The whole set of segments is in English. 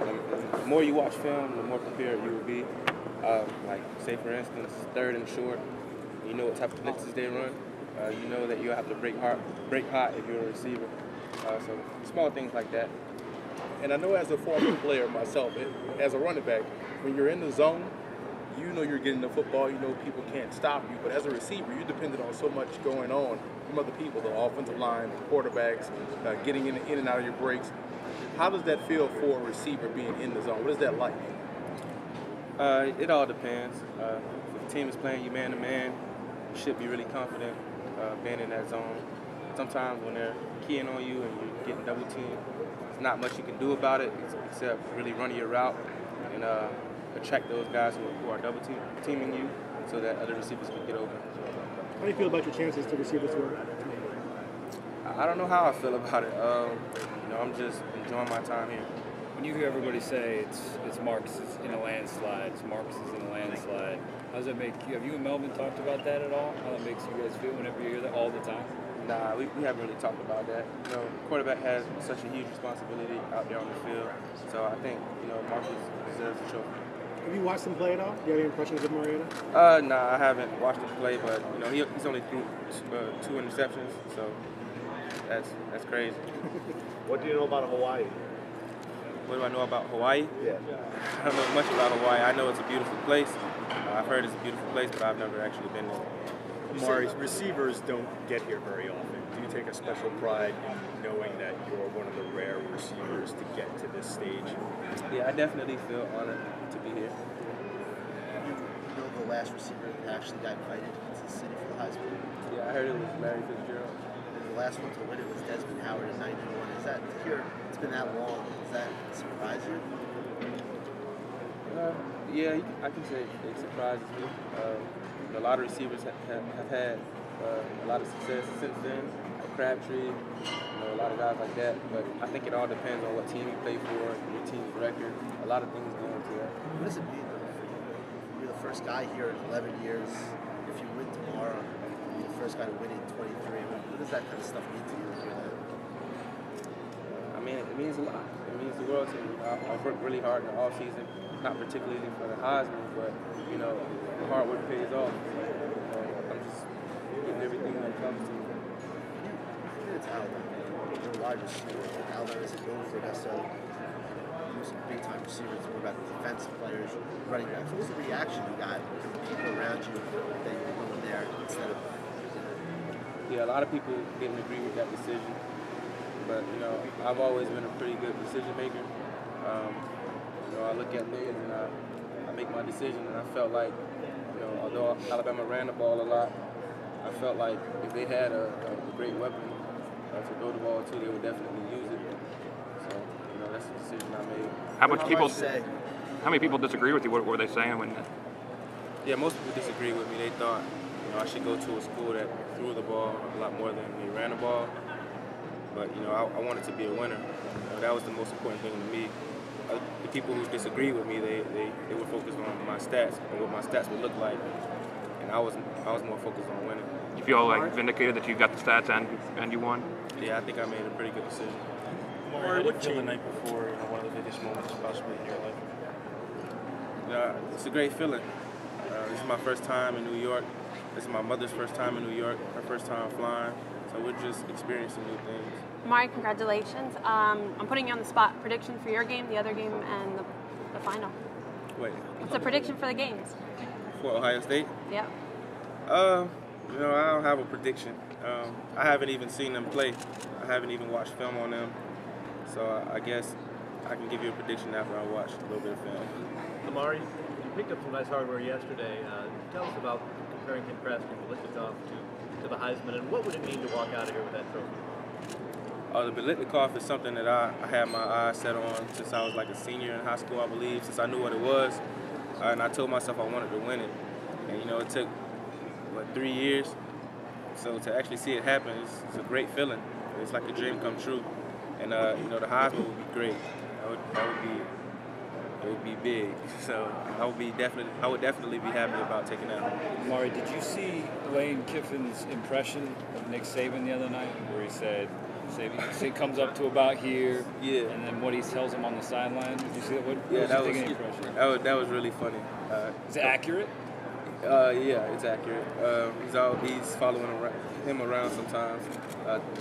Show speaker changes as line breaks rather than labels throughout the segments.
The more you watch film, the more prepared you will be. Like, say for instance, third and short, you know what type of blitzes they run. You know that you have to break hot if you're a receiver. So small things like that.
And I know as a former player myself, as a running back, when you're in the zone, you know you're getting the football, you know people can't stop you. But as a receiver, you're dependent on so much going on from other people, the offensive line, the quarterbacks, getting in and out of your breaks. How does that feel for a receiver being in the zone? What is that like?
It all depends. If the team is playing you man to man, you should be really confident being in that zone. Sometimes when they're keying on you and you're getting double teamed, there's not much you can do about it except really run your route and attract those guys who are double teaming you so that other receivers can get open.
How do you feel about your chances to receive this work?
I don't know how I feel about it. I'm just enjoying my time here.
When you hear everybody say it's Marcus in a landslide, it's Marcus in a landslide, how does that make you? Have you and Melvin talked about that at all? How that makes you guys feel whenever you hear that all the time?
Nah, we haven't really talked about that. Quarterback has such a huge responsibility out there on the field. So I think, Marcus deserves the trophy.
Have you watched him play at all? Do you have any impressions of Mariota?
Nah, I haven't watched him play, but he's only threw 2 interceptions, so that's crazy.
What do you know about Hawaii?
What do I know about Hawaii?
Yeah.
I don't know much about Hawaii. I know it's a beautiful place. I've heard it's a beautiful place, but I've never actually been there.
Amari, receivers don't get here very often. Do you take a special pride in knowing that you're one of the rare receivers to get to this stage?
Yeah, I definitely feel honored to be here.
You know the last receiver that actually got invited into the city for the Heisman?
Yeah, I heard it was Larry Fitzgerald.
And the last one to win it was Desmond Howard in '91. Is that here? It's been that long. Does that surprise you?
Yeah, I can say it surprises me. A lot of receivers have had a lot of success since then. Crabtree, a lot of guys like that. But I think it all depends on what team you play for, your team's record. A lot of things go into that.
What does it mean though for you? You're the first guy here in 11 years. If you win tomorrow, you're the first guy to win in 23. What does that kind of stuff mean to you?
I mean, it means a lot. It means the world to me. I've worked really hard in the off season, not particularly for the Heisman, but the hard work pays off. I'm just getting everything that comes to me.
It's Alabama. You're a wide receiver. Alabama isn't known for necessarily using big-time receivers. More about defensive players, running backs. What was the reaction you got from people around you that you were going there instead of?
Yeah, a lot of people didn't agree with that decision. But, I've always been a pretty good decision maker. I look at things and I make my decision, and I felt like, although Alabama ran the ball a lot, I felt like if they had a great weapon to throw the ball to, they would definitely use it. So, that's the decision I made.
How many people disagree with you? What were they saying when?
Yeah, most people disagree with me. They thought, I should go to a school that threw the ball a lot more than they ran the ball. But, I wanted to be a winner. That was the most important thing to me. The people who disagree with me, they would focus on my stats and what my stats would look like. And I was more focused on winning.
You feel like vindicated that you got the stats and you won?
Yeah, I think I made a pretty good decision.
Amari, what changed the night before, one of the biggest moments possibly in your life?
It's a great feeling. This is my first time in New York. This is my mother's first time in New York, her first time flying. So we're just experiencing new things.
Amari, congratulations. I'm putting you on the spot. Prediction for your game, the other game, and the final.
Wait.
It's a prediction for the games.
For Ohio State?
Yeah.
I don't have a prediction. I haven't even seen them play. I haven't even watched film on them. So I guess I can give you a prediction after I watch a little bit of film.
Amari, you picked up some nice hardware yesterday. Tell us about comparing him Biletnikoff to the Heisman, and what would it mean to walk out of here with that trophy?
The Biletnikoff is something that I had my eyes set on since I was like a senior in high school, I believe, since I knew what it was. And I told myself I wanted to win it. And, it took, 3 years? So to actually see it happen, it's a great feeling. It's like a dream come true. And, the Heisman would be great. It would be big. So I would definitely be happy about taking that home.
Amari, did you see Lane Kiffin's impression of Nick Saban the other night, where he said, Say comes up to about here.
Yeah.
And then what he tells him on the sideline. Did you see that? What
Yeah,
was your impression?
that was really funny.
Is it accurate?
Yeah, it's accurate. He's following him around sometimes.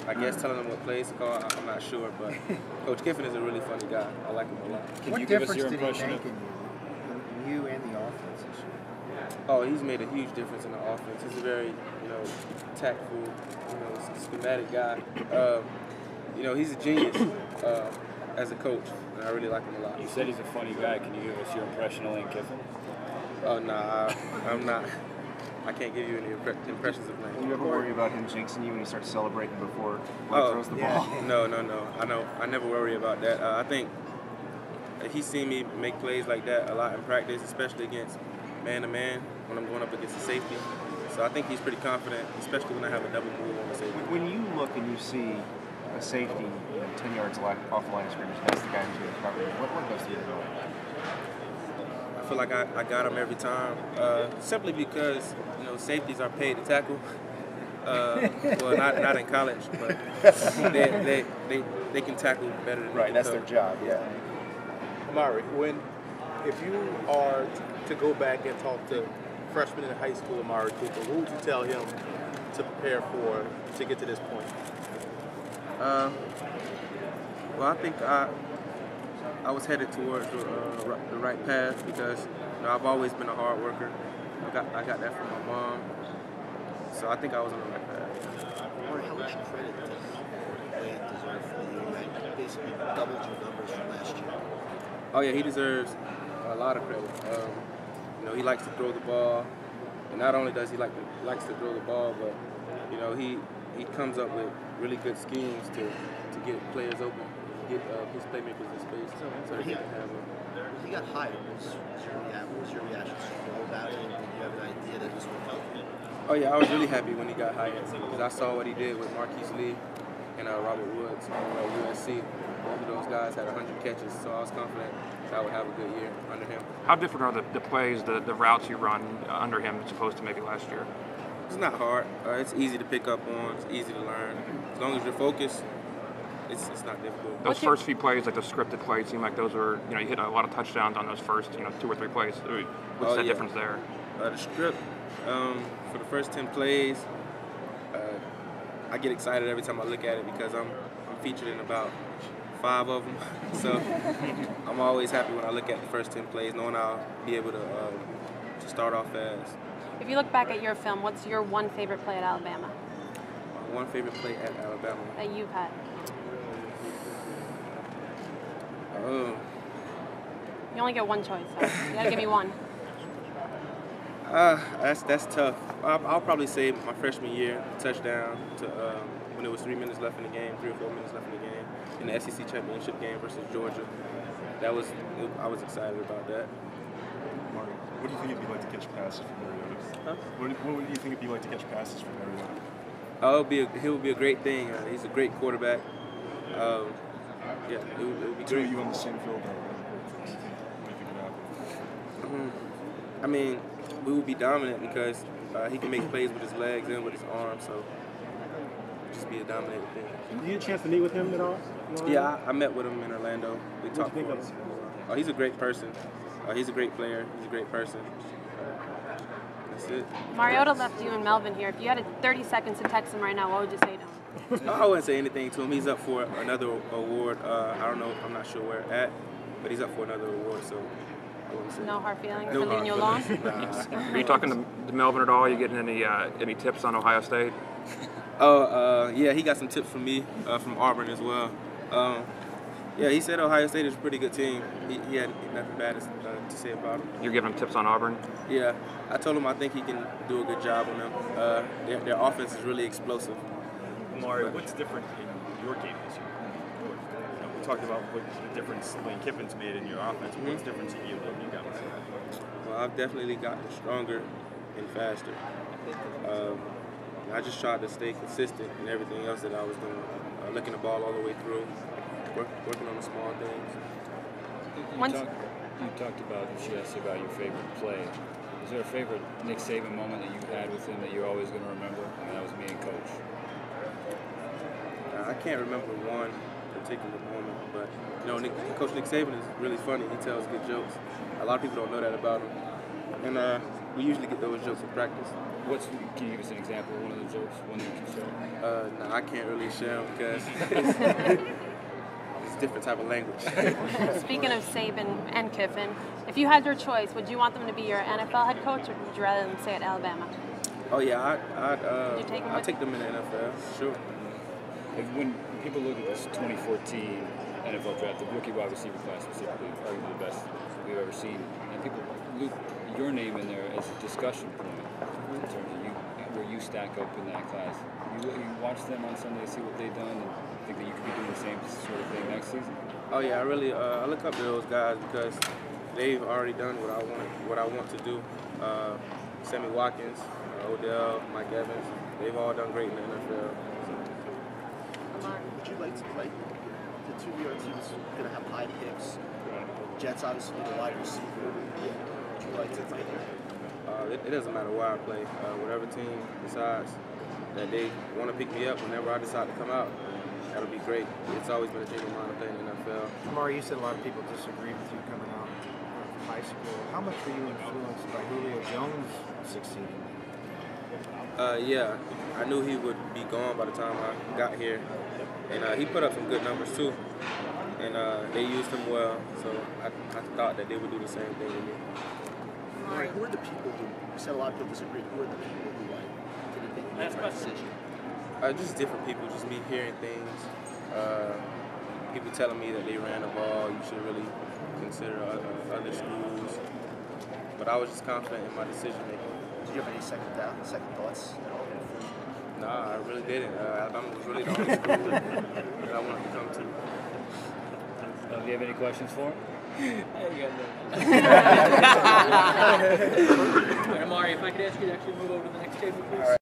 I guess telling him what plays to call. I'm not sure, but Coach Kiffin is a really funny guy. I like him a lot.
Can
What
you give us
difference
your
did he
impression
make
of?
in you and the offense this year?
Oh, he's made a huge difference in the offense. He's a very, tactful, schematic guy. He's a genius as a coach, and I really like him a lot.
You said he's a funny guy. Can you give us your impression of Lane Kiffin?
Oh, nah, I'm not. I can't give you any impressions of Lane.
Do you ever worry about him jinxing you when he starts celebrating before he throws the ball?
No. I never worry about that. I think he's seen me make plays like that a lot in practice, especially against man-to-man when I'm going up against a safety. So I think he's pretty confident, especially when I have a double move on the safety.
When you look and you see a safety 10 yards off the line of scrimmage, that's the guy who's going to cover you. What goes through your mind?
I feel like I got him every time, simply because safeties are paid to tackle. Well, not in college, but they can tackle better than
right. That's their job. Yeah.
Amari, if you are to go back and talk to freshman in high school, Amari Cooper, what would you tell him to prepare for to get to this point?
Well, I think I was headed towards the right path because I've always been a hard worker. I got that from my mom, so I think I was on the right path.
Or how much credit does Lane deserve for you? You basically doubled your numbers from last year.
Oh yeah, he deserves a lot of credit. He likes to throw the ball, and not only does he likes to throw the ball, but he comes up with really good schemes to get players open, get his playmakers in space, so that he can have them.
When he got hired, what was your reaction? Did you know about it? Did you have an idea that this would help you?
Oh yeah, I was really happy when he got hired because I saw what he did with Marquise Lee and Robert Woods at USC. Both of those guys had 100 catches, so I was confident that I would have a good year under him.
How different are the plays, the routes you run under him as opposed to maybe last year?
It's not hard. It's easy to pick up on. It's easy to learn. As long as you're focused, it's not difficult.
Those first few plays, like the scripted plays, seem like those were, you hit a lot of touchdowns on those first, 2 or 3 plays. What's the difference there?
The script, for the first 10 plays, I get excited every time I look at it because I'm featured in about 5 of them. So I'm always happy when I look at the first 10 plays, knowing I'll be able to start off fast.
If you look back at your film, what's your one favorite play at Alabama?
My one favorite play at Alabama
that you've had? You only get one choice, so you gotta give me one.
That's tough. I'll probably say my freshman year, touchdown to when there was 3 minutes left in the game, 3 or 4 minutes left in the game, in the SEC championship game versus Georgia. I was excited about that.
Marty, what do you think it'd be like to catch passes from Mariota?
Huh?
What would you think it'd be like to catch passes from Mariota?
Oh, it would be a great thing. He's a great quarterback. Yeah, it would be
Two
great.
of you on the same field, what do you think would happen?
I mean, we would be dominant because he can make plays with his legs and with his arms, so just be a dominating thing.
Did you get a chance to meet with him at all?
Yeah, I met with him in Orlando. We talked.
What did you think of him?
Oh, he's a great person. He's a great player. He's a great person. That's it.
Mariota left you and Melvin here. If you had 30 seconds to text him right now, what would you say to him?
I wouldn't say anything to him. He's up for another award. I don't know. I'm not sure where at, but he's up for another award, so I wouldn't say.
No hard feelings
No
for leaving you
hard
alone?
feelings. Nah.
Are you talking to Melvin at all? Are you getting any tips on Ohio State?
Oh, yeah, he got some tips from me, from Auburn as well. Yeah, he said Ohio State is a pretty good team. He had nothing bad to say about them.
You're giving him tips on Auburn?
Yeah, I told him I think he can do a good job on them. Their offense is really explosive.
Amari, what's different in your game this year? We talked about what the difference Lane Kiffin's made in your offense. Mm-hmm. What's difference in you when you got this?
Well, I've definitely gotten stronger and faster. I just tried to stay consistent in everything else that I was doing. Looking the ball all the way through, working on the small things.
You talked about, she asked you about your favorite play. Is there a favorite Nick Saban moment that you had with him that you're always going to remember? I mean, that was me and Coach.
I can't remember one particular moment, but you know, Coach Nick Saban is really funny. He tells good jokes. A lot of people don't know that about him, and we usually get those jokes in practice.
Can you give us an example of one of the jokes? One that you can share?
No, I can't really share them because it's a different type of language.
Speaking of Saban and Kiffin, if you had your choice, would you want them to be your NFL head coach, or would you rather them stay at Alabama?
Oh yeah, I'd take them in the NFL, sure.
Like when people look at this 2014 NFL draft, the rookie wide receiver class specifically, arguably the best we've ever seen, and people loop your name in there as a discussion point in terms of where you stack up in that class. You watch them on Sunday, see what they've done, and think that you could be doing the same sort of thing next season.
Oh yeah, I really I look up to those guys because they've already done what I want to do. Sammy Watkins, Odell, Mike Evans, they've all done great in the NFL.
Would you like to play? The two New York teams are going to have high picks. Jets obviously the wide receiver. Would you like to play there?
It doesn't matter where I play. Whatever team decides that they want to pick me up whenever I decide to come out, that'll be great. It's always been a dream of mine to play in the NFL.
Amari, you said a lot of people disagree with you coming out of high school. How much were you influenced by Julio Jones succeeding?
Yeah, I knew he would be gone by the time I got here, and he put up some good numbers too, and they used him well, so I thought that they would do the same thing with me.
All right, who are the people who, you said a lot of people disagree, who are the people who didn't think you made the right decision?
Just different people, just me hearing things, people telling me that they ran the ball, you should really consider other schools, but I was just confident in my decision making.
Did you have any second thoughts at all?
Nah, I really didn't. Alabama was really the only school that I wanted to come to.
Do you have any questions for him?
Amari, if I could ask you to actually move over to the next table, please.
All right.